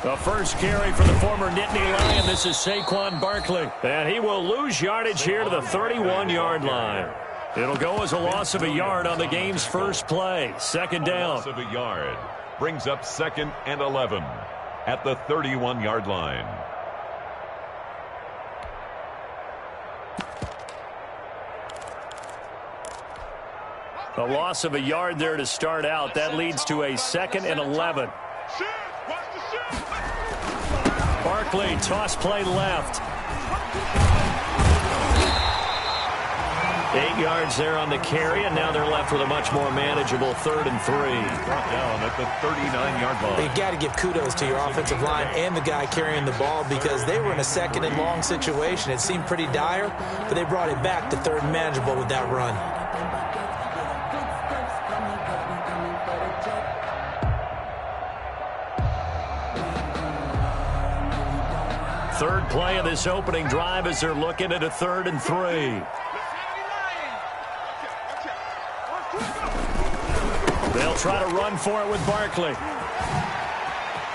The first carry for the former Nittany Lion. This is Saquon Barkley. And he will lose yardage here to the 31-yard line. It'll go as a loss of a yard on the game's first play. Second down. Loss of a yard brings up 2nd and 11 at the 31-yard line. A loss of a yard there to start out. That leads to a 2nd and 11. Barkley, toss play left. 8 yards there on the carry, and now they're left with a much more manageable 3rd and 3. Brought down at the 39-yard line. You got to give kudos to your offensive line and the guy carrying the ball because they were in a 2nd and long situation. It seemed pretty dire, but they brought it back to 3rd and manageable with that run. Third play of this opening drive as they're looking at a 3rd and 3. They'll try to run for it with Barkley.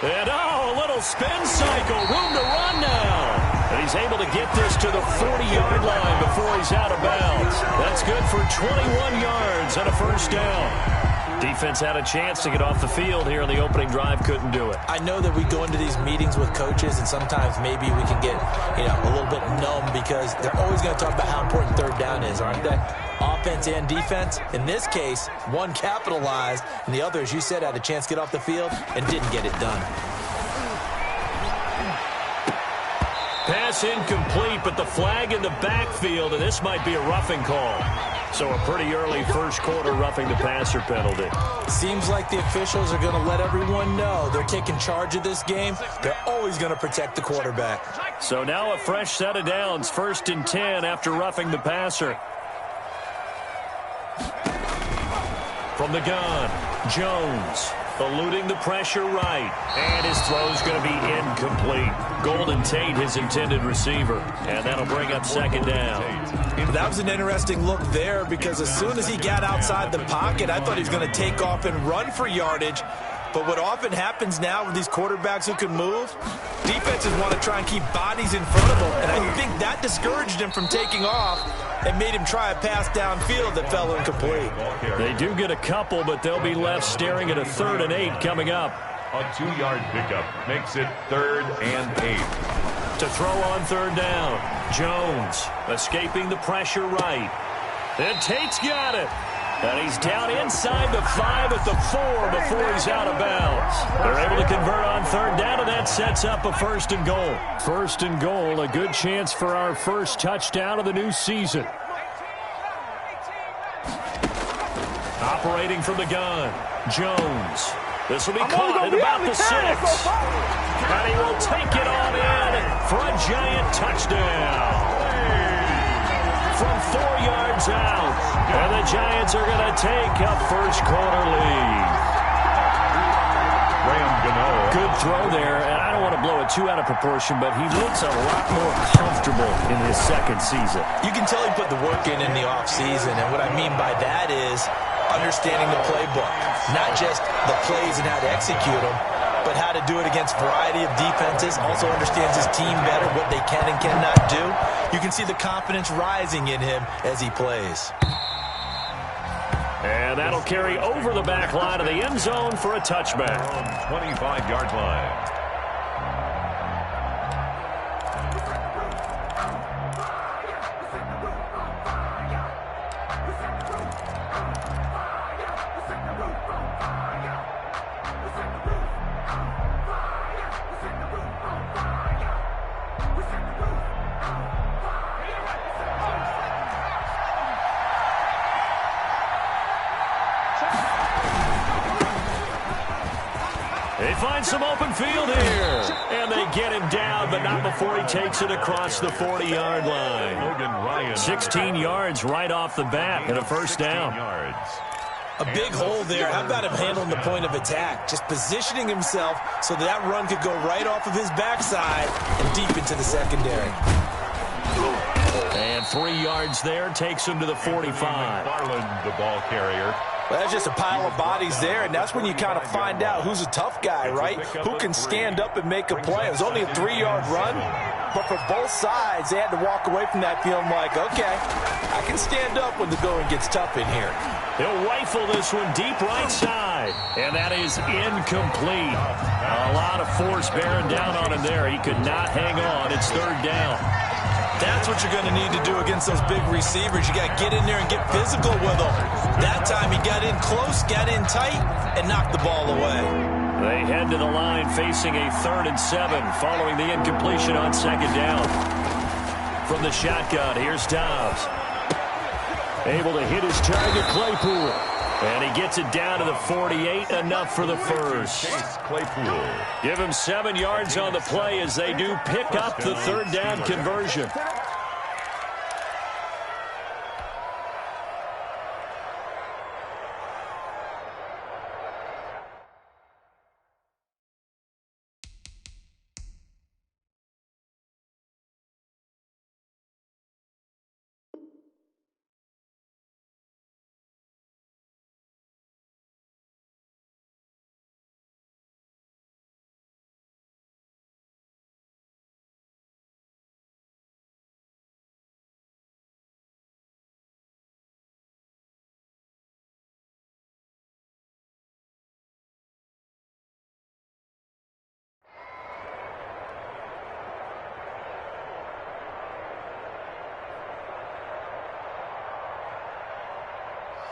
And a little spin cycle. Room to run now. And he's able to get this to the 40-yard line before he's out of bounds. That's good for 21 yards and a first down. Defense had a chance to get off the field here in the opening drive, couldn't do it. I know that we go into these meetings with coaches, and sometimes maybe we can get, a little bit numb because they're always going to talk about how important 3rd down is, aren't they? Offense and defense. In this case, one capitalized, and the other, as you said, had a chance to get off the field and didn't get it done. Pass incomplete, but the flag in the backfield, and this might be a roughing call. So a pretty early first quarter roughing the passer penalty. Seems like the officials are going to let everyone know they're taking charge of this game. They're always going to protect the quarterback. So now a fresh set of downs, 1st and 10 after roughing the passer. From the gun, Jones eluding the pressure right. And his throw's going to be incomplete. Golden Tate, his intended receiver. And that'll bring up 2nd down. That was an interesting look there because as soon as he got outside the pocket, I thought he was going to take off and run for yardage. But what often happens now with these quarterbacks who can move, defenses want to try and keep bodies in front of them. And I think that discouraged him from taking off and made him try a pass downfield that fell incomplete. They do get a couple, but they'll be left staring at a 3rd and 8 coming up. A 2-yard pickup makes it 3rd and 8. To throw on 3rd down, Jones escaping the pressure right. And Tate's got it. And he's down inside the 5 at the 4 before he's out of bounds. They're able to convert on 3rd down, and that sets up a 1st and goal. 1st and goal, a good chance for our first touchdown of the new season. Operating from the gun, Jones. This will be caught at about the 6. And he will take it on in for a giant touchdown. From 4 yards out. And the Giants are going to take a first quarter lead. Graham Gano. Good throw there. And I don't want to blow it too out of proportion, but he looks a lot more comfortable in his 2nd season. You can tell he put the work in the offseason. And what I mean by that is understanding the playbook. Not just the plays and how to execute them, but how to do it against a variety of defenses. Also understands his team better, what they can and cannot do. You can see the confidence rising in him as he plays. And that'll carry over the back line of the end zone for a touchback. 25-yard line. They find some open field here. And they get him down, but not before he takes it across the 40-yard line. Logan Ryan. 16 yards right off the bat and a first down. A big hole there. How about him handling the point of attack? Just positioning himself so that run could go right off of his backside and deep into the secondary. And 3 yards there takes him to the 45. McFarland, the ball carrier. Well, that's just a pile of bodies there, and that's when you kind of find out who's a tough guy, right? Who can stand up and make a play. It was only a 3-yard run, but for both sides, they had to walk away from that feeling like, okay, I can stand up when the going gets tough in here. He'll rifle this one deep right side, and that is incomplete. A lot of force bearing down on him there. He could not hang on. It's 3rd down. That's what you're going to need to do against those big receivers. You got to get in there and get physical with them. That time he got in close, got in tight, and knocked the ball away. They head to the line facing a 3rd and 7 following the incompletion on 2nd down. From the shotgun, here's Dobbs. Able to hit his target, Claypool. And he gets it down to the 48, enough for the first. Claypool. Give him 7 yards on the play as they do pick up the 3rd down conversion.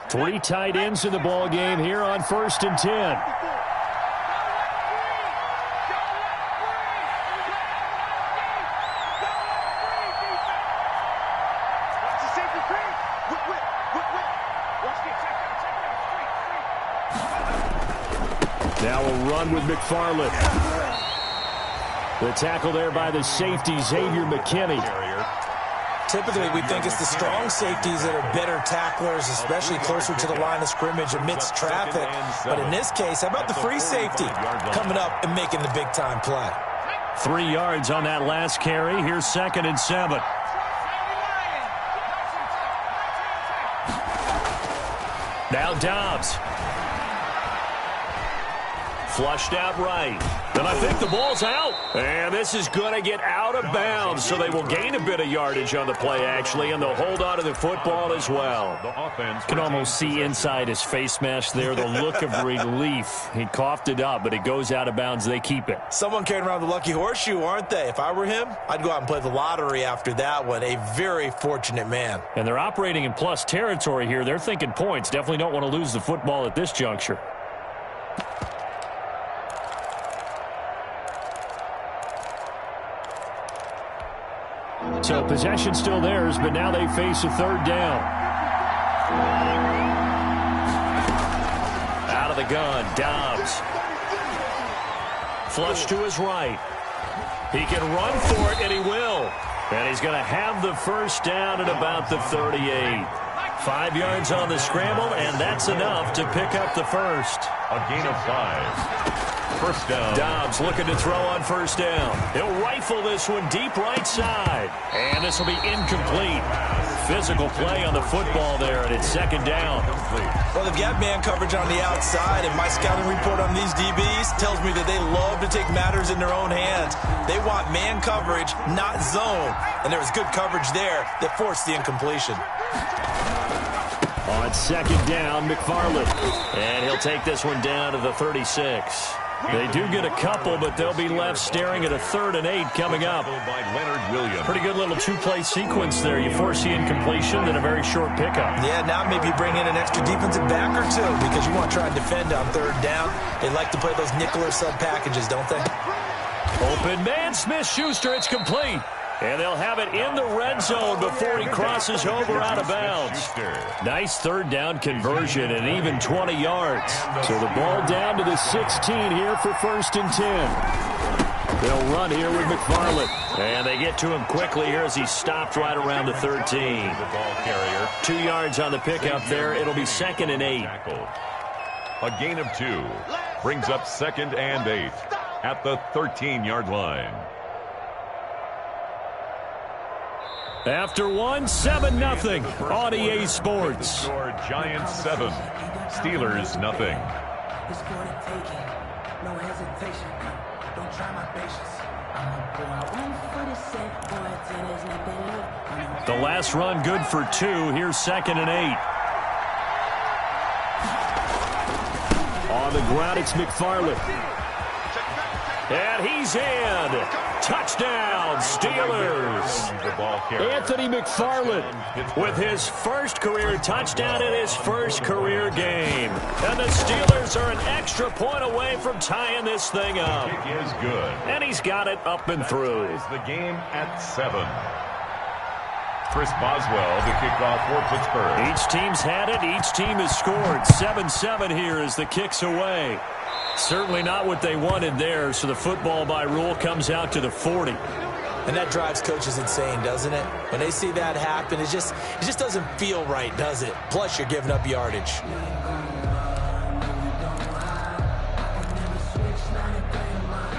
Three tight ends in the ball game here on 1st and 10. Now a run with McFarland. The tackle there by the safety, Xavier McKinney. Typically, we think it's the strong safeties that are better tacklers, especially closer to the line of scrimmage amidst traffic. But in this case, how about the free safety coming up and making the big-time play? 3 yards on that last carry. Here's 2nd and 7. Now Dobbs. Flushed out right. And I think the ball's out. And this is going to get out of bounds, so they will gain a bit of yardage on the play, actually, and they'll hold on to the football as well. Can almost see inside his face mask there the look of relief. He coughed it up, but it goes out of bounds. They keep it. Someone carrying around the lucky horseshoe, aren't they? If I were him, I'd go out and play the lottery after that one. A very fortunate man. And they're operating in plus territory here. They're thinking points. Definitely don't want to lose the football at this juncture. So possession still theirs, but now they face a 3rd down. Out of the gun, Dobbs. Flush to his right. He can run for it, and he will. And he's going to have the 1st down at about the 38. 5 yards on the scramble, and that's enough to pick up the first. A gain of 5. 1st down. Dobbs looking to throw on 1st down. He'll rifle this one deep right side. And this will be incomplete. Physical play on the football there, and it's 2nd down. Well, they've got man coverage on the outside, and my scouting report on these DBs tells me that they love to take matters in their own hands. They want man coverage, not zone. And there was good coverage there that forced the incompletion. On 2nd down, McFarland. And he'll take this one down to the 36. They do get a couple, but they'll be left staring at a 3rd and 8 coming up. By Leonard Williams. Pretty good little 2-play sequence there. You force the incompletion, then a very short pickup. Yeah, now maybe you bring in an extra defensive back or two because you want to try and defend on 3rd down. They like to play those nickel or sub packages, don't they? Open man, Smith-Schuster. It's complete. And they'll have it in the red zone before he crosses over out of bounds. Nice 3rd down conversion and even 20 yards. So the ball down to the 16 here for 1st and 10. They'll run here with McFarland. And they get to him quickly here as he stopped right around the 13. The ball carrier. 2 yards on the pickup there. It'll be 2nd and 8. A gain of 2 brings up 2nd and 8 at the 13-yard line. After one, 7-0 on EA Sports. Score Giants 7, Steelers nothing. No hesitation. Don't try my patience. The last run good for 2. Here's 2nd and 8. On the ground, it's McFarland. And he's in. Touchdown, Steelers. Anthony McFarland with his first career touchdown in his first career game. And the Steelers are an extra point away from tying this thing up. The kick is good. And he's got it up and through. Is the game at 7. Chris Boswell, the kickoff for Pittsburgh. Each team's had it. Each team has scored. 7-7 here as the kick's away. Certainly not what they wanted there, so the football by rule comes out to the 40. And that drives coaches insane, doesn't it? When they see that happen, it just doesn't feel right, does it? Plus, you're giving up yardage.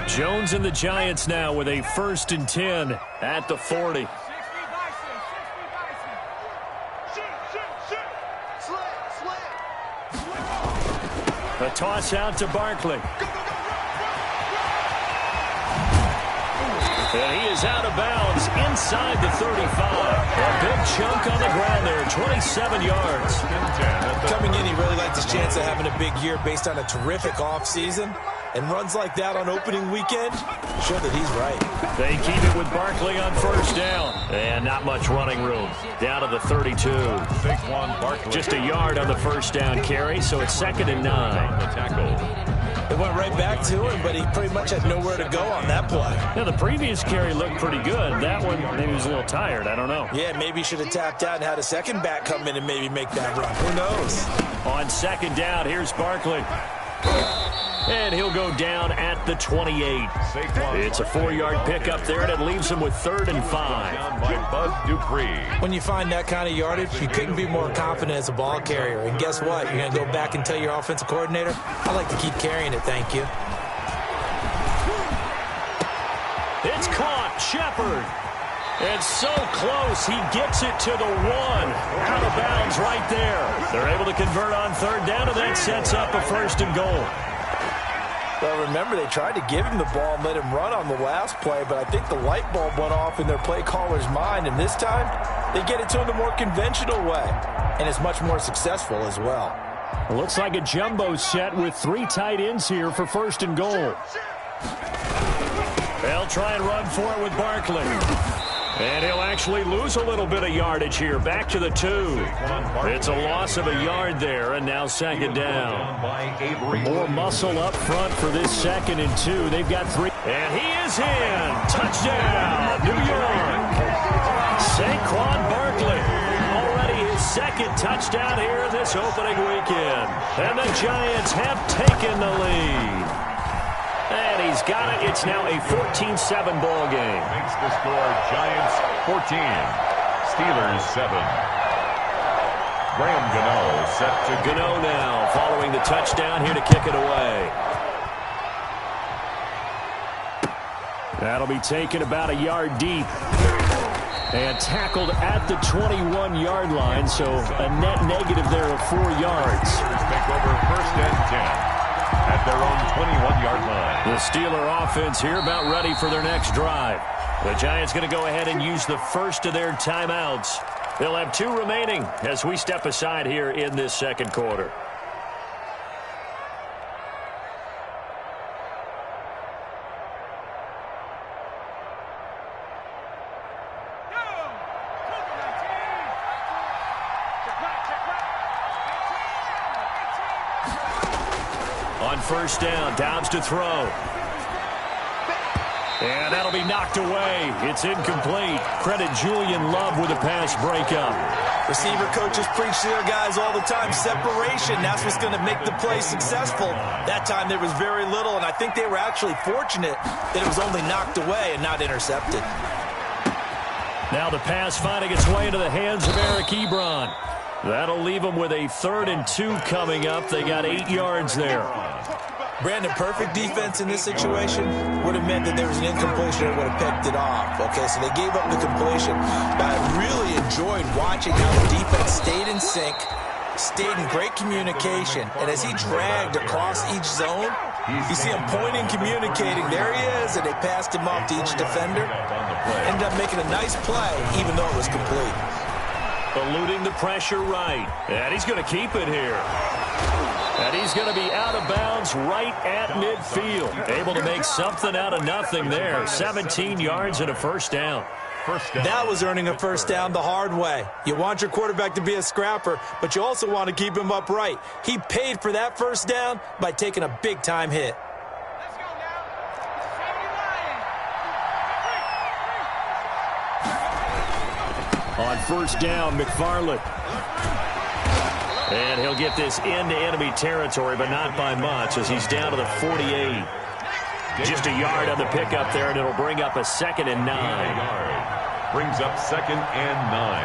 Jones and the Giants now with a 1st and 10 at the 40. A toss out to Barkley. And he is out of bounds inside the 35. A big chunk on the ground there, 27 yards. Coming in, he really liked his chance of having a big year based on a terrific offseason. And runs like that on opening weekend show that he's right. They keep it with Barkley on 1st down. And not much running room. Down to the 32. Saquon Barkley. Just a yard on the 1st down carry, so it's 2nd and 9. The tackle. It went right back to him, but he pretty much had nowhere to go on that play. Yeah, the previous carry looked pretty good. That one, maybe he was a little tired. I don't know. Yeah, maybe he should have tapped out and had a second back come in and maybe make that run. Who knows? On 2nd down, here's Barkley. And he'll go down at the 28. It's a 4-yard pickup there, and it leaves him with 3rd and 5. Down by Bud Dupree. When you find that kind of yardage, you couldn't be more confident as a ball carrier. And guess what? You're going to go back and tell your offensive coordinator, I'd like to keep carrying it, thank you. It's caught. Shepard. It's so close. He gets it to the 1. Out of bounds right there. They're able to convert on 3rd down, and that sets up a 1st and goal. Well, remember, they tried to give him the ball and let him run on the last play, but I think the light bulb went off in their play caller's mind, and this time they get it to him the more conventional way, and it's much more successful as well. It looks like a jumbo set with 3 tight ends here for 1st and goal. They'll try and run for it with Barkley. And he'll actually lose a little bit of yardage here. Back to the 2. It's a loss of a yard there, and now 2nd down. More muscle up front for this 2nd and 2. They've got 3. And he is in. Touchdown, New York. Saquon Barkley. Already his 2nd touchdown here this opening weekend. And the Giants have taken the lead. And he's got it. It's now a 14-7 ball game. Makes the score Giants 14, Steelers 7. Graham Gano set to Gano now following the touchdown here to kick it away. That'll be taken about a yard deep. And tackled at the 21-yard line, so a net negative there of 4 yards. Steelers take over 1st and 10. At their own 21-yard line. The Steeler offense here about ready for their next drive. The Giants going to go ahead and use the first of their timeouts. They'll have 2 remaining as we step aside here in this 2nd quarter. On 1st down, Dobbs to throw. And that'll be knocked away. It's incomplete. Credit Julian Love with a pass breakup. Receiver coaches preach to their guys all the time. Separation, that's what's going to make the play successful. That time there was very little, and I think they were actually fortunate that it was only knocked away and not intercepted. Now the pass finding its way into the hands of Eric Ebron. That'll leave them with a 3rd and 2 coming up. They got 8 yards there. Brandon, perfect defense in this situation would have meant that there was an incompletion that would have picked it off. Okay, so they gave up the completion. But I really enjoyed watching how the defense stayed in sync, stayed in great communication, and as he dragged across each zone, you see him pointing, communicating. There he is, and they passed him off to each defender. Ended up making a nice play, even though it was complete. Eluding the pressure right. And he's going to keep it here. And he's going to be out of bounds right at midfield. Able to make something out of nothing there. 17 yards and a first down. That was earning a first down the hard way. You want your quarterback to be a scrapper, but you also want to keep him upright. He paid for that first down by taking a big-time hit. Let's go now. 79. On first down, McFarland. And he'll get this into enemy territory, but not by much as he's down to the 48. Just a yard on the pickup there, and it'll bring up a 2nd and 9. Brings up 2nd and 9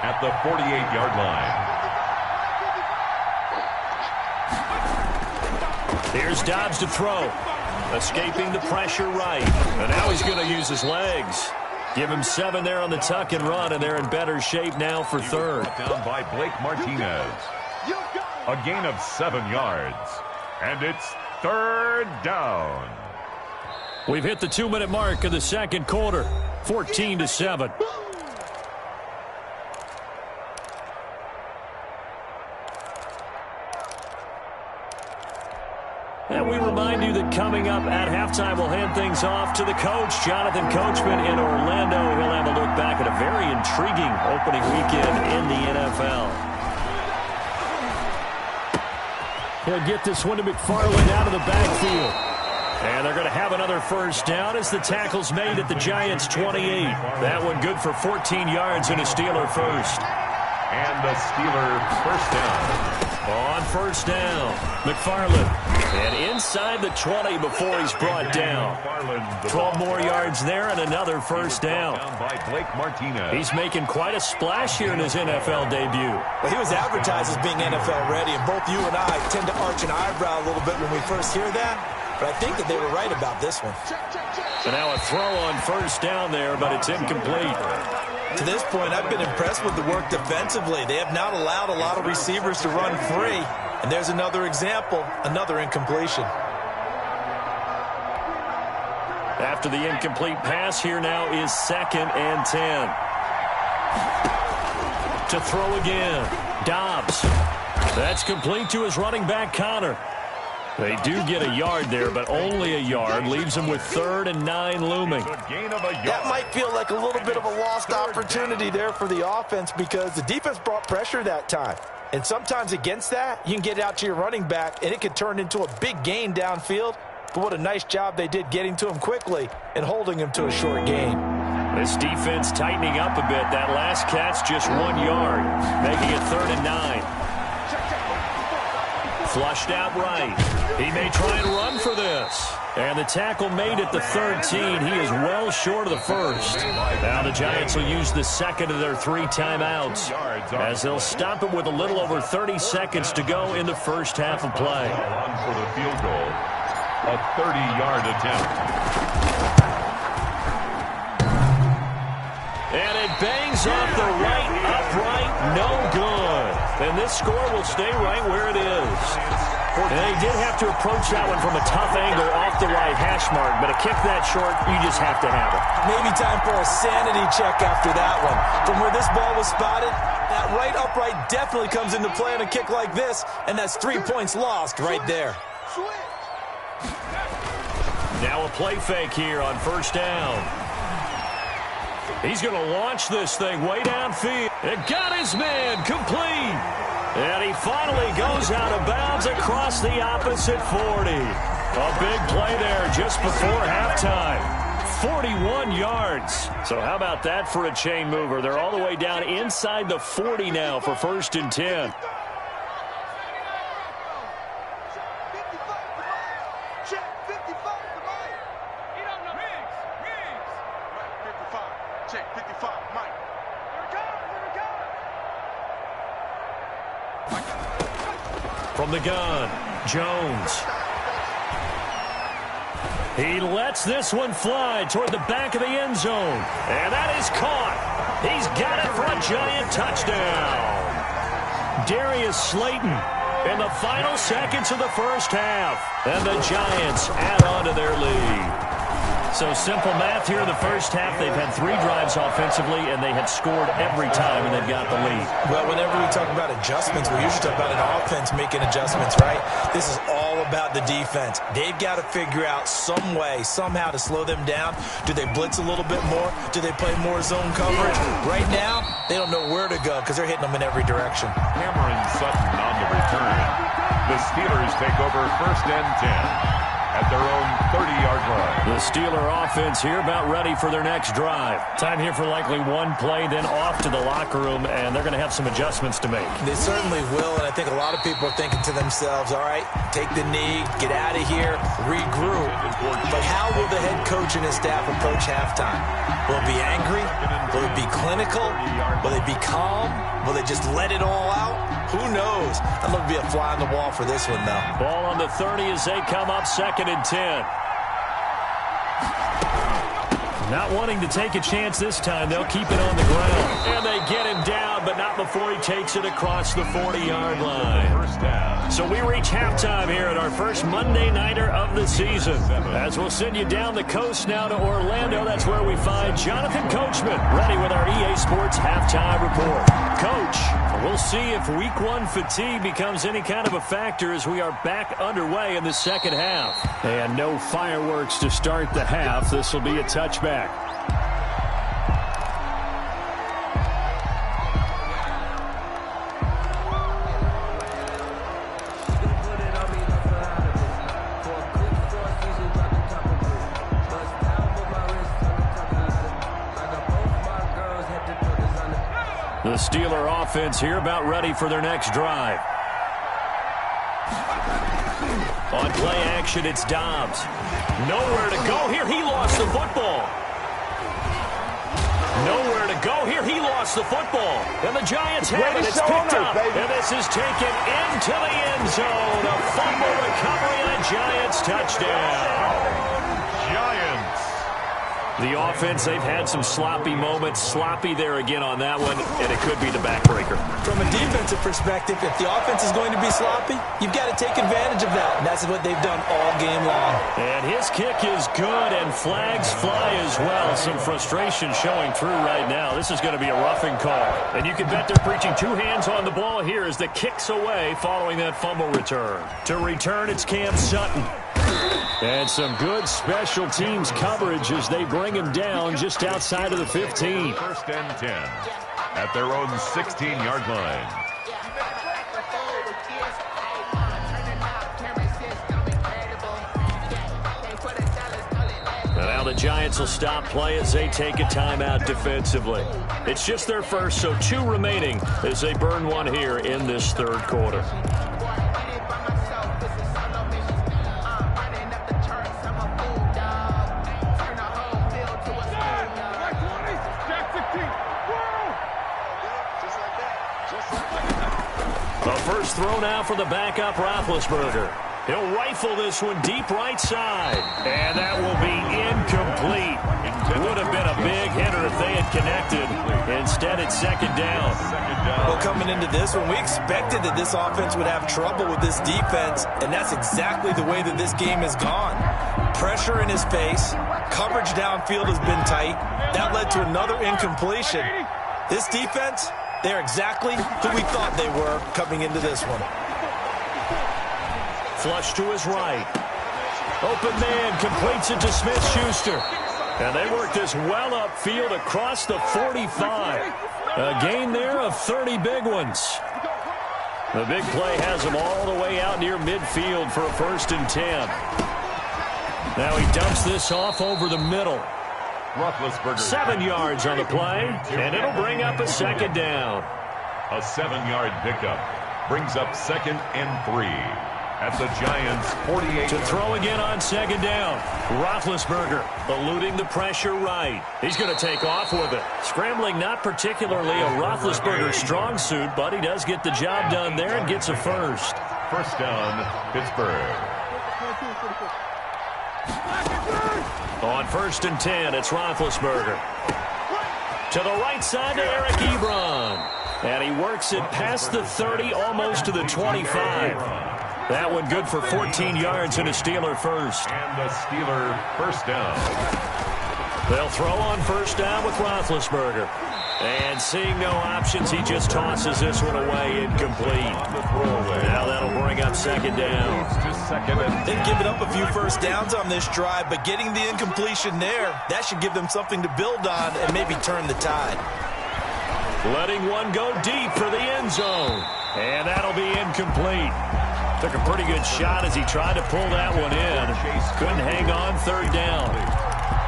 at the 48-yard line. Here's Dobbs to throw. Escaping the pressure right. And now he's going to use his legs. Give him 7 there on the tuck and run, and they're in better shape now for 3rd. Down by Blake Martinez. A gain of 7 yards. And it's 3rd down. We've hit the 2-minute mark of the second quarter. 14-7. And we remind you that coming up at halftime, we'll hand things off to the coach, Jonathan Coachman in Orlando. He'll have a look back at a very intriguing opening weekend in the NFL. He'll get this one to McFarland out of the backfield. And they're going to have another first down as the tackle's made at the Giants' 28. That one good for 14 yards and a Steeler first. And the Steeler first down. On first down, McFarland. And inside the 20 before he's brought down. 12 more yards there and another first down. By Blake Martinez. He's making quite a splash here in his NFL debut. Well, he was advertised as being NFL ready, and both you and I tend to arch an eyebrow a little bit when we first hear that. But I think that they were right about this one. So now a throw on first down there, but it's incomplete. To this point, I've been impressed with the work defensively. They have not allowed a lot of receivers to run free. And there's another example, another incompletion. After the incomplete pass, here now is 2nd and 10. To throw again, Dobbs. That's complete to his running back, Connor. They do get a yard there, but only a yard. Leaves them with 3rd and 9 looming. That might feel like a little bit of a lost opportunity there for the offense because the defense brought pressure that time. And sometimes against that, you can get it out to your running back, and it could turn into a big gain downfield. But what a nice job they did getting to him quickly and holding him to a short gain. This defense tightening up a bit. That last catch just 1 yard, making it 3rd and 9. Flushed out right. He may try and run for this. And the tackle made at the 13. He is well short of the first. Now the Giants will use the 2nd of their 3 timeouts as they'll stop it with a little over 30 seconds to go in the first half of play. On for the field goal. A 30-yard attempt. And it bangs off the right upright. No good. And this score will stay right where it is. And they did have to approach that one from a tough angle off the right hash mark, but a kick that short, you just have to have it. Maybe time for a sanity check after that one. From where this ball was spotted, that right upright definitely comes into play on a kick like this, and that's 3 points lost right there. Now a play fake here on first down. He's going to launch this thing way downfield. It got his man complete. And he finally goes out of bounds across the opposite 40. A big play there just before halftime. 41 yards. So how about that for a chain mover? They're all the way down inside the 40 now for 1st and 10. From the gun, Jones. He lets this one fly toward the back of the end zone. And that is caught. He's got it for a Giant touchdown. Darius Slayton in the final seconds of the first half. And the Giants add on to their lead. So simple math here in the first half. They've had 3 drives offensively, and they have scored every time, and they've got the lead. Well, whenever we talk about adjustments, we usually talk about an offense making adjustments, right? This is all about the defense. They've got to figure out some way, somehow to slow them down. Do they blitz a little bit more? Do they play more zone coverage? Right now, they don't know where to go because they're hitting them in every direction. Cameron Sutton on the return. The Steelers take over 1st and 10. At their own 30-yard line. The Steeler offense here about ready for their next drive. Time here for likely one play, then off to the locker room, and they're going to have some adjustments to make. They certainly will, and I think a lot of people are thinking to themselves, all right, take the knee, get out of here, regroup. But how will the head coach and his staff approach halftime? Will it be angry? Will it be clinical? Will they be calm? Will they just let it all out? Who knows? I'd love to be a fly on the wall for this one, though. Ball on the 30 as they come up 2nd and 10. Not wanting to take a chance this time, they'll keep it on the ground. And they get him down, but not before he takes it across the 40-yard line. First down. So we reach halftime here at our first Monday Nighter of the season. As we'll send you down the coast now to Orlando, that's where we find Jonathan Coachman, ready with our EA Sports Halftime Report. Coach, we'll see if Week 1 fatigue becomes any kind of a factor as we are back underway in the second half. And no fireworks to start the half. This will be a touchback. The Steeler offense here about ready for their next drive. On play action, it's Dobbs. Nowhere to go here. He lost the football. Nowhere to go here. He lost the football. And the Giants have it. It's picked up. And this is taken into the end zone. A fumble recovery and a Giants touchdown. Giants. The offense, they've had some sloppy moments. Sloppy there again on that one, and it could be the backbreaker. From a defensive perspective, if the offense is going to be sloppy, you've got to take advantage of that. And that's what they've done all game long. And his kick is good, and flags fly as well. Some frustration showing through right now. This is going to be a roughing call. And you can bet they're preaching 2 hands on the ball here as the kick's away following that fumble return. To return, it's Cam Sutton. And some good special teams coverage as they bring him down just outside of the 15. 1st and 10 at their own 16-yard line. Now the Giants will stop play as they take a timeout defensively. It's just their first, so 2 remaining as they burn one here in this 3rd quarter. The first throw now for the backup Roethlisberger. He'll rifle this one deep right side. And that will be incomplete. Would have been a big hitter if they had connected. Instead, it's 2nd down. Well, coming into this one, we expected that this offense would have trouble with this defense, and that's exactly the way that this game has gone. Pressure in his face. Coverage downfield has been tight. That led to another incompletion. This defense, they're exactly who we thought they were coming into this one. Flush to his right. Open man completes it to Smith-Schuster. And they work this well upfield across the 45. A gain there of 30 big ones. The big play has them all the way out near midfield for a 1st and 10. Now he dumps this off over the middle. 7 yards on the play, and it'll bring up a 2nd down. A 7-yard pickup brings up 2nd and 3 at the Giants' 48. To throw again on 2nd down. Roethlisberger eluding the pressure right. He's going to take off with it. Scrambling not particularly a Roethlisberger strong suit, but he does get the job done there and gets a 1st. 1st down, Pittsburgh. On 1st and 10, it's Roethlisberger. To the right side to Eric Ebron. And he works it past the 30, almost to the 25. That one good for 14 yards and a Steeler first. And the Steeler first down. They'll throw on 1st down with Roethlisberger. And seeing no options, he just tosses this one away, incomplete. Now that'll bring up 2nd down. They've given up a few 1st downs on this drive, but getting the incompletion there, that should give them something to build on and maybe turn the tide. Letting one go deep for the end zone. And that'll be incomplete. Took a pretty good shot as he tried to pull that one in. Couldn't hang on 3rd down.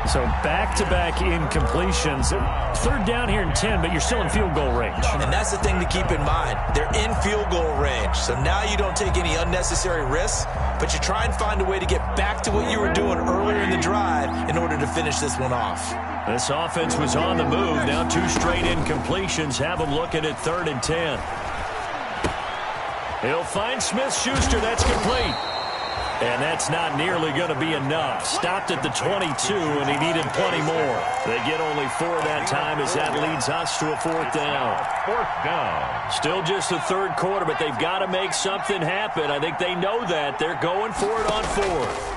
So back-to-back incompletions. 3rd down here and 10, but you're still in field goal range. And that's the thing to keep in mind. They're in field goal range. So now you don't take any unnecessary risks, but you try and find a way to get back to what you were doing earlier in the drive in order to finish this one off. This offense was on the move. Now 2 straight incompletions have them looking at 3rd and 10. He'll find Smith-Schuster. That's complete. And that's not nearly going to be enough. Stopped at the 22, and he needed plenty more. They get only 4 that time as that leads us to a 4th down. 4th down. Still just the 3rd quarter, but they've got to make something happen. I think they know that. They're going for it on 4th.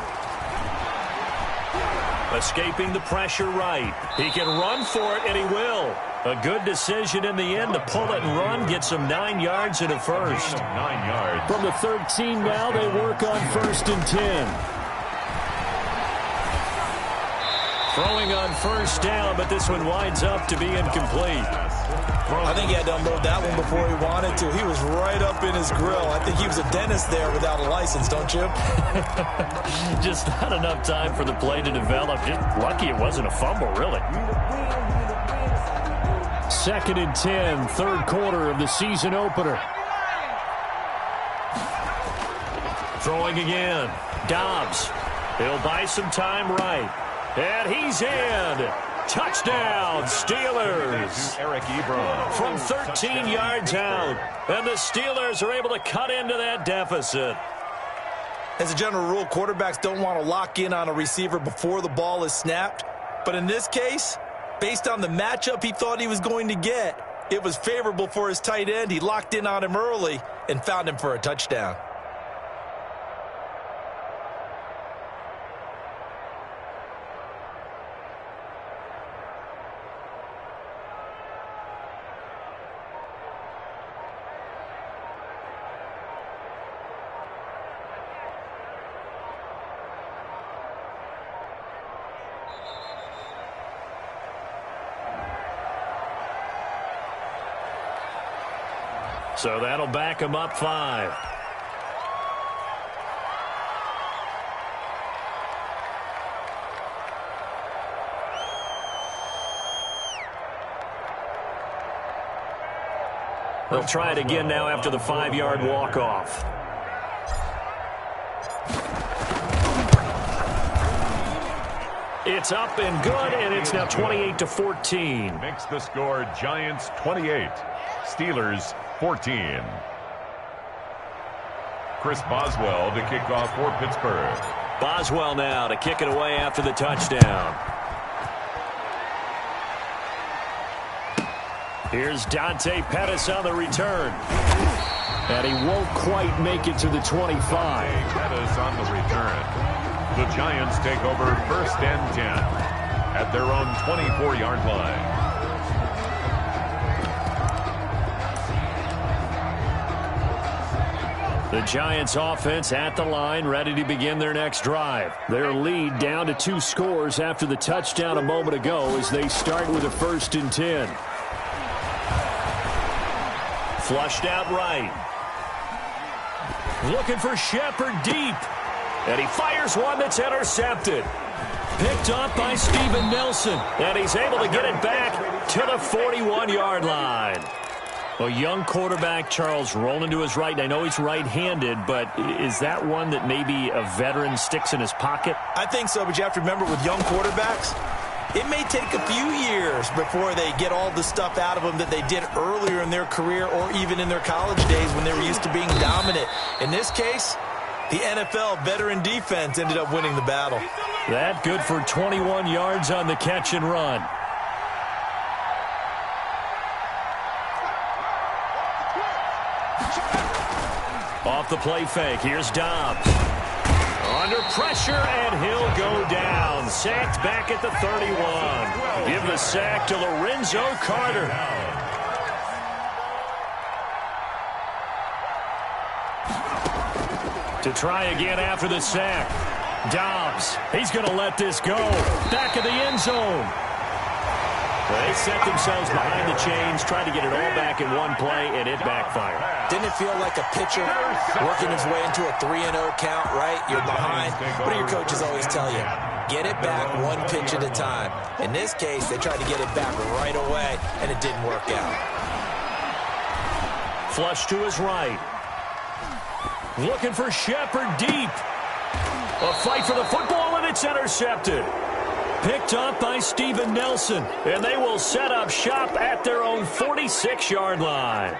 Escaping the pressure right. He can run for it, and he will. A good decision in the end to pull it and run. Gets him 9 yards and a first. 9 yards. From the 13 now, they work on 1st and 10. Throwing on 1st down, but this one winds up to be incomplete. I think he had to unload that one before he wanted to. He was right up in his grill. I think he was a dentist there without a license, don't you? Just not enough time for the play to develop. Just lucky it wasn't a fumble, really. 2nd and 10, 3rd quarter of the season opener. Throwing again. Dobbs. He'll buy some time right. And he's in. Touchdown, Steelers. Eric Ebron. From 13 yards out. And the Steelers are able to cut into that deficit. As a general rule, quarterbacks don't want to lock in on a receiver before the ball is snapped. But in this case, based on the matchup he thought he was going to get, it was favorable for his tight end. He locked in on him early and found him for a touchdown. So that'll back him up 5. They'll try it again now after the 5-yard walk-off. It's up and good, and it's now 28-14. Makes the score Giants 28, Steelers 14. Chris Boswell to kick off for Pittsburgh. Boswell now to kick it away after the touchdown. Here's Dante Pettis on the return. And he won't quite make it to the 25. Pettis on the return. The Giants take over 1st and 10 at their own 24-yard line. The Giants offense at the line, ready to begin their next drive. Their lead down to 2 scores after the touchdown a moment ago as they start with a 1st and 10. Flushed out right. Looking for Shepard deep. And he fires one that's intercepted. Picked up by Steven Nelson. And he's able to get it back to the 41-yard line. A young quarterback, Charles, rolling to his right. I know he's right-handed, but is that one that maybe a veteran sticks in his pocket? I think so, but you have to remember with young quarterbacks, it may take a few years before they get all the stuff out of them that they did earlier in their career or even in their college days when they were used to being dominant. In this case, the NFL veteran defense ended up winning the battle. That good for 21 yards on the catch and run. Off the play fake, here's Dobbs. Under pressure, and he'll go down. Sacked back at the 31. Give the sack to Lorenzo Carter. To try again after the sack. Dobbs, he's going to let this go. Back of the end zone. They set themselves behind the chains, tried to get it all back in one play, and it backfired. Didn't it feel like a pitcher working his way into a 3-0 count, right? You're behind. What do your coaches always tell you? Get it back one pitch at a time. In this case, they tried to get it back right away, and it didn't work out. Flush to his right. Looking for Shepard deep. A fight for the football, and it's intercepted. Picked up by Steven Nelson, and they will set up shop at their own 46-yard line.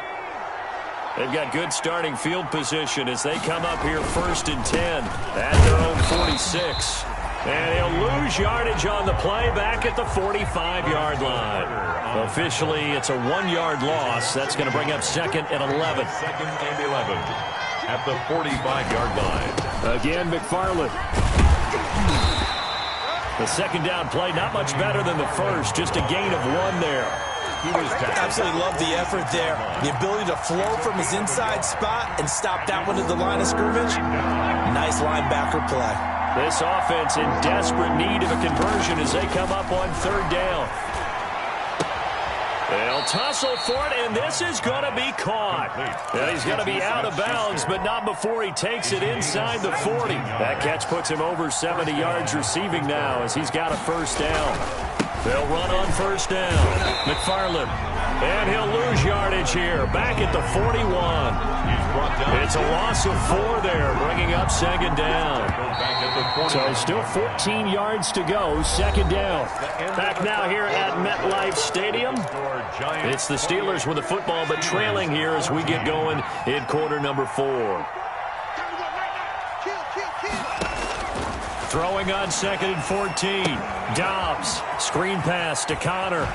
They've got good starting field position as they come up here 1st and 10 at their own 46. And he'll lose yardage on the play back at the 45-yard line. Officially, it's a 1-yard loss. That's going to bring up 2nd and 11. 2nd and 11 at the 45-yard line. Again, McFarland. The second down play, not much better than the first, just a gain of 1 there. He was absolutely love the effort there. The ability to flow from his inside spot and stop that one to the line of scrimmage. Nice linebacker play. This offense in desperate need of a conversion as they come up on 3rd down. They'll tussle for it, and this is going to be caught. And he's going to be out of bounds, but not before he takes it inside the 40. That catch puts him over 70 yards receiving now as he's got a 1st down. They'll run on 1st down. McFarland. And he'll lose yardage here. Back at the 41. It's a loss of 4 there, bringing up 2nd down. So still 14 yards to go, 2nd down. Back now here at MetLife Stadium. It's the Steelers with the football, but trailing here as we get going in quarter number 4. Throwing on 2nd and 14. Dobbs, screen pass to Connor.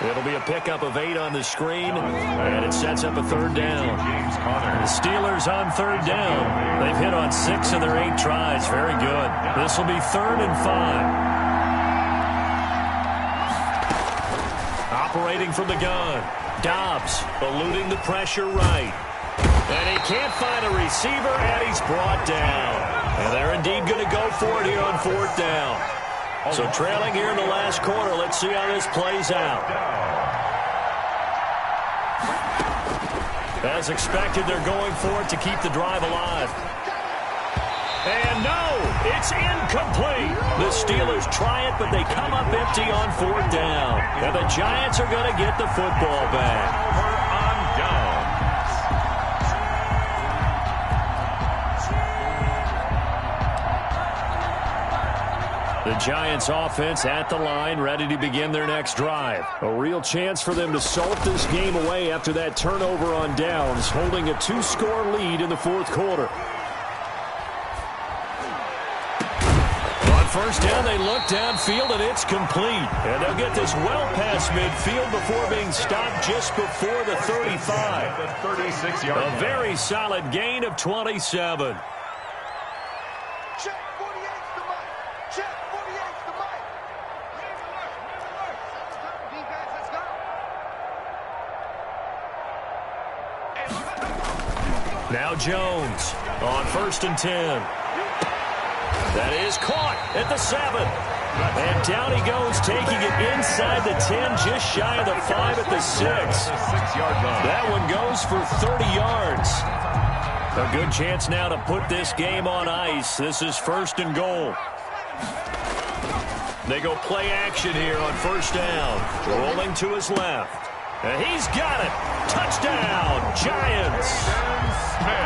It'll be a pickup of 8 on the screen, and it sets up a 3rd down. The Steelers on 3rd down. They've hit on 6 of their 8 tries. Very good. This will be 3rd and 5. Operating from the gun. Dobbs eluding the pressure right. And he can't find a receiver, and he's brought down. And they're indeed going to go for it here on 4th down. So trailing here in the last quarter. Let's see how this plays out. As expected, they're going for it to keep the drive alive. And no, it's incomplete. The Steelers try it, but they come up empty on 4th down. And the Giants are going to get the football back. On down. The Giants offense at the line, ready to begin their next drive. A real chance for them to salt this game away after that turnover on downs, holding a 2-score lead in the 4th quarter. On 1st down, they look downfield, and it's complete. And they'll get this well past midfield before being stopped just before the 35. The 36-yard line. A very solid gain of 27. Now Jones on 1st and 10. That is caught at the 7. And down he goes, taking it inside the 10, just shy of the 5 at the 6. That one goes for 30 yards. A good chance now to put this game on ice. This is 1st and goal. They go play action here on 1st down. Rolling to his left. And he's got it. Touchdown, Giants.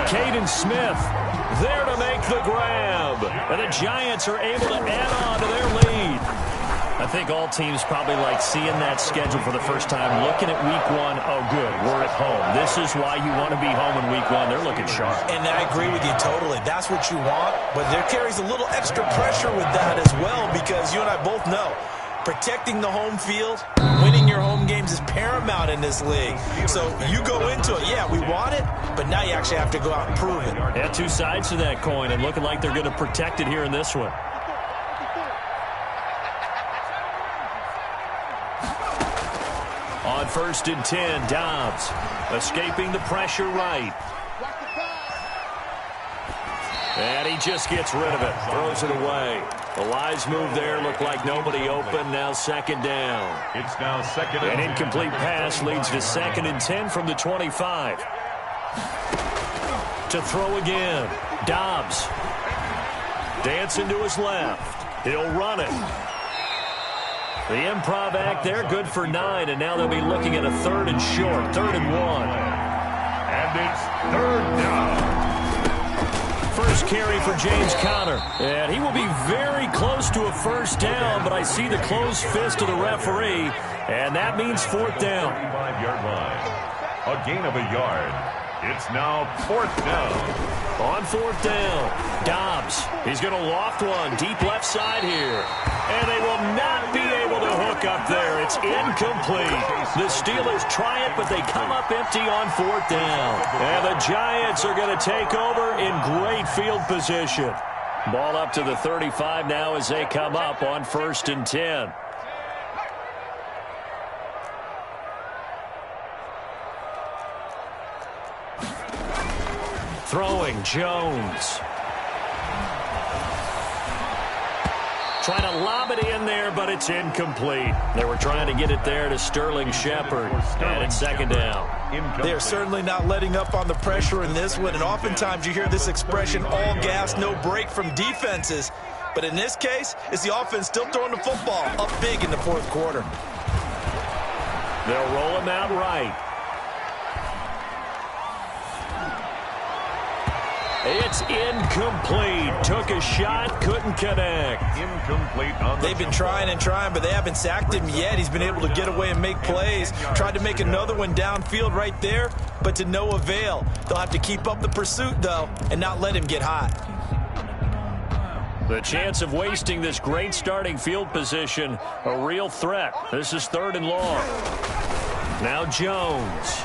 Caden Smith there to make the grab. And the Giants are able to add on to their lead. A I think all teams probably like seeing that schedule for the first time, looking at week one. Oh, good, we're at home. This is why you want to be home in week one. They're looking sharp. And I agree with you totally. That's what you want, but there carries a little extra pressure with that as well, because you and I both know protecting the home field, winning your home games is paramount in this league. So you go into it, yeah, we want it, but now you actually have to go out and prove it. Yeah, two sides to that coin, and looking like they're going to protect it here in this one. On 1st and 10, Dobbs escaping the pressure right. And he just gets rid of it, throws it away. A wise move there, looked like nobody open, now 2nd down. It's now 2nd and An incomplete pass leads to 2nd and 10 from the 25. To throw again, Dobbs. Dancing to his left. He'll run it. The improv act there, good for 9, and now they'll be looking at a 3rd and short, 3rd and 1. And it's 3rd down. First carry for James Conner, and he will be very close to a 1st down, but I see the closed fist of the referee, and that means 4th down. 5-yard line. A gain of a yard. It's now 4th down. On 4th down, Dobbs. He's going to loft one deep left side here. And they will not be able to hook up there. It's incomplete. The Steelers try it, but they come up empty on 4th down. And the Giants are going to take over in great field position. Ball up to the 35 now as they come up on 1st and 10. Throwing, Jones. Trying to lob it in there, but it's incomplete. They were trying to get it there to Sterling Shepard, and it's 2nd down. They're certainly not letting up on the pressure in this one, and oftentimes you hear this expression, all gas, no break from defenses. But in this case, it's the offense still throwing the football up big in the 4th quarter. They'll roll him out right. It's incomplete. Took a shot, couldn't connect. Incomplete on the They've been trying and trying, but they haven't sacked him yet. He's been able to get away and make plays. Tried to make another one downfield right there, but to no avail. They'll have to keep up the pursuit, though, and not let him get hot. The chance of wasting this great starting field position, a real threat. This is 3rd and long. Now Jones.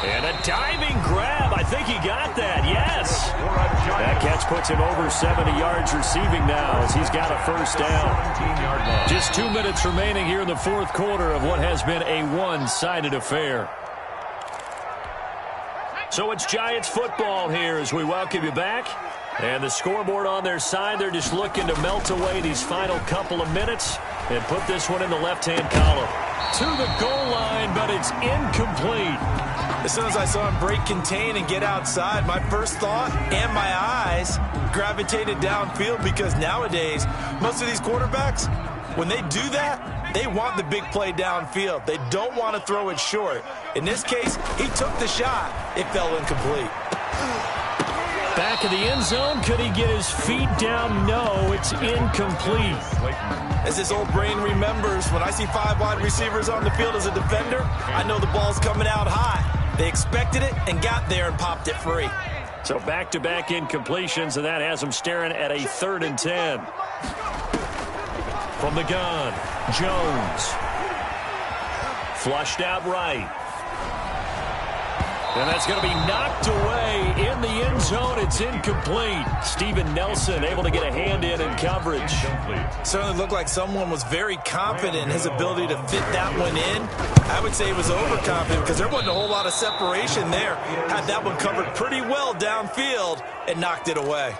And a diving grab. I think he got that. Yes. That catch puts him over 70 yards receiving now as he's got a 1st down. Just 2 minutes remaining here in the 4th quarter of what has been a one-sided affair. So it's Giants football here as we welcome you back. And the scoreboard on their side, they're just looking to melt away these final couple of minutes and put this one in the left-hand column. To the goal line, but it's incomplete. As soon as I saw him break contain and get outside, my first thought and my eyes gravitated downfield, because nowadays, most of these quarterbacks, when they do that, they want the big play downfield. They don't want to throw it short. In this case, he took the shot. It fell incomplete. Back of the end zone. Could he get his feet down? No, it's incomplete. As his old brain remembers, when I see 5 wide receivers on the field as a defender, I know the ball's coming out high. They expected it and got there and popped it free. So back-to-back incompletions, and that has them staring at a 3rd and 10. From the gun, Jones. Flushed out right. And that's going to be knocked away in the end zone. It's incomplete. Steven Nelson able to get a hand in coverage. Certainly looked like someone was very confident in his ability to fit that one in. I would say he was overconfident because there wasn't a whole lot of separation there. Had that one covered pretty well downfield and knocked it away.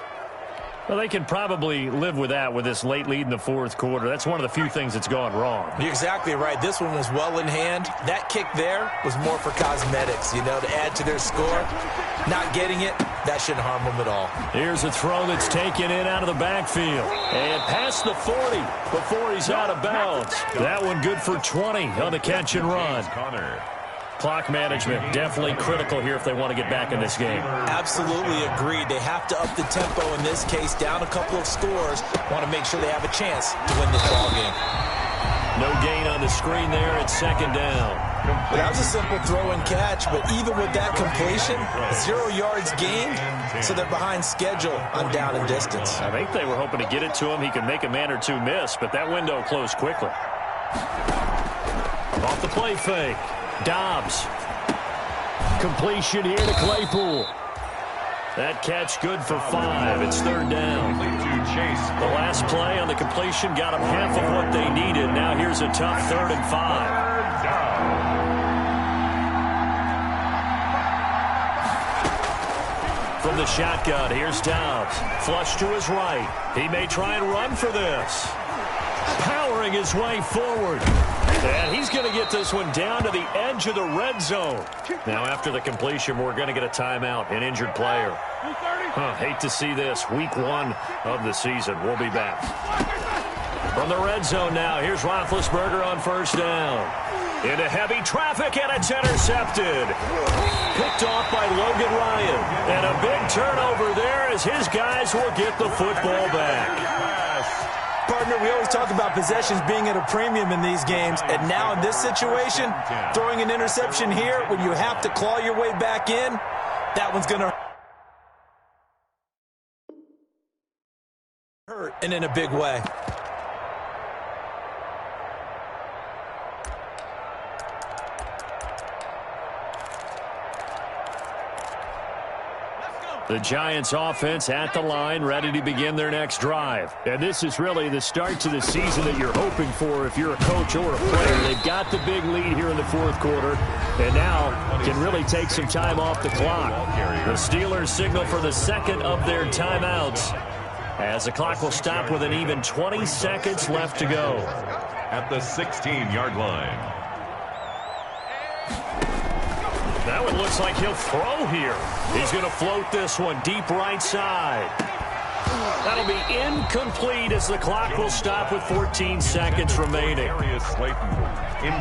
Well, they can probably live with that with this late lead in the 4th quarter. That's one of the few things that's gone wrong. You're exactly right. This one was well in hand. That kick there was more for cosmetics, you know, to add to their score. Not getting it, that shouldn't harm them at all. Here's a throw that's taken in out of the backfield. And past the 40 before he's out of bounds. That one good for 20 on the catch and run. Clock management definitely critical here if they want to get back in this game. Absolutely agreed. They have to up the tempo in this case, down a couple of scores. Want to make sure they have a chance to win this ball game. No gain on the screen there. It's second down. That was a simple throw and catch, but even with that completion, 0 yards gained, so they're behind schedule on down and distance. I think they were hoping to get it to him. He could make a man or two miss, but that window closed quickly. Off the play fake. Dobbs. Completion here to Claypool. That catch good for 5. It's third down. The last play on the completion got them half of what they needed. Now here's a tough 3rd and 5. From the shotgun, here's Dobbs. Flush to his right. He may try and run for this. Powering his way forward. And he's going to get this one down to the edge of the red zone. Now, after the completion, we're going to get a timeout, an injured player. Hate to see this. Week 1 of the season. We'll be back. From the red zone now, here's Roethlisberger on first down. Into heavy traffic, and it's intercepted. Picked off by Logan Ryan. And a big turnover there as his guys will get the football back. Partner, we always talk about possessions being at a premium in these games, and now in this situation, throwing an interception here when you have to claw your way back in, that one's going to hurt, and in a big way. The Giants offense at the line, ready to begin their next drive. And this is really the start to the season that you're hoping for if you're a coach or a player. They've got the big lead here in the fourth quarter, and now can really take some time off the clock. The Steelers signal for the second of their timeouts, as the clock will stop with an even 20 seconds left to go. At the 16-yard line. That one looks like he'll throw here. He's going to float this one deep right side. That'll be incomplete as the clock will stop with 14 seconds remaining.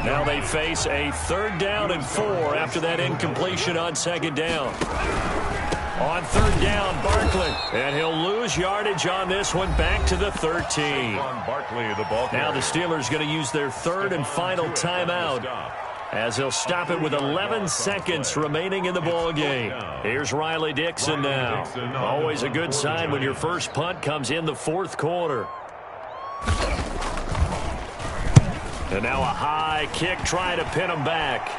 Now they face a 3rd down and 4 after that incompletion on 2nd down. On 3rd down, Barkley. And he'll lose yardage on this one, back to the 13. Now the Steelers going to use their 3rd and final timeout, as they'll stop it with 11 seconds remaining in the ball game. Here's Riley Dixon now. Always a good sign when your first punt comes in the 4th quarter. And now a high kick trying to pin him back.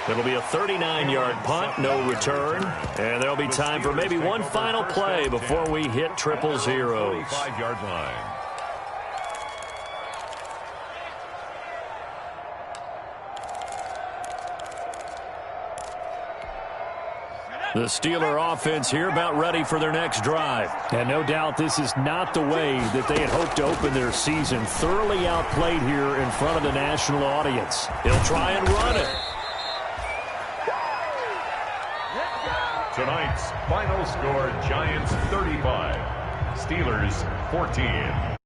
It'll be a 39-yard punt, no return. And there'll be time for maybe one final play before we hit triple zeros. 5-yard line. The Steeler offense here about ready for their next drive. And no doubt this is not the way that they had hoped to open their season. Thoroughly outplayed here in front of the national audience. He'll try and run it. Tonight's final score, Giants 35, Steelers 14.